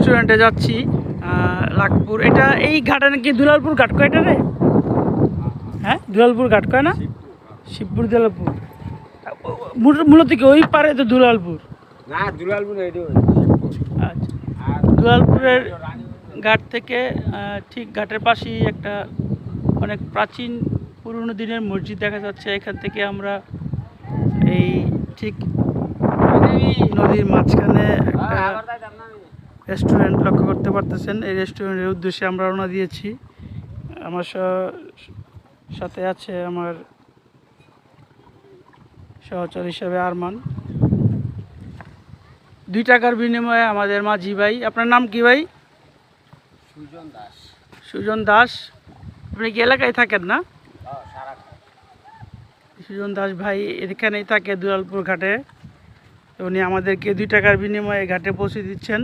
রেস্টুরেন্টে যাচ্ছি লাখপুর। এটা এই ঘাটে নাকি দুলালপুর ঘাট কয় এটা রে? হ্যাঁ দুলালপুর ঘাট কয় না? শিবপুর দুলালপুর মূলত কি ওই পারে তো দুলালপুর? না দুলালপুর আচ্ছা, দুলালপুরের ঘাট থেকে ঠিক ঘাটের পাশেই একটা অনেক প্রাচীন পুরনো দিনের মসজিদ দেখা যাচ্ছে। এখান থেকে আমরা এই ঠিক নদীর মাঝখানে একটা রেস্টুরেন্ট লক্ষ্য করতে পারতেছেন। এই রেস্টুরেন্টের উদ্দেশ্যে আমরা রওনা দিয়েছি। আমার সাথে আছে আমার সহচর হিসাবে আরমান। 2 টাকার বিনিময়ে আমাদের মাঝি ভাই, আপনার নাম কি ভাই? সুজন দাস। সুজন দাস। আপনি কি এলাকায় থাকেন না? সুজন দাস ভাই এখানেই থাকে দুলালপুর ঘাটে। উনি আমাদেরকে 2 টাকার বিনিময়ে ঘাটে পৌঁছে দিচ্ছেন।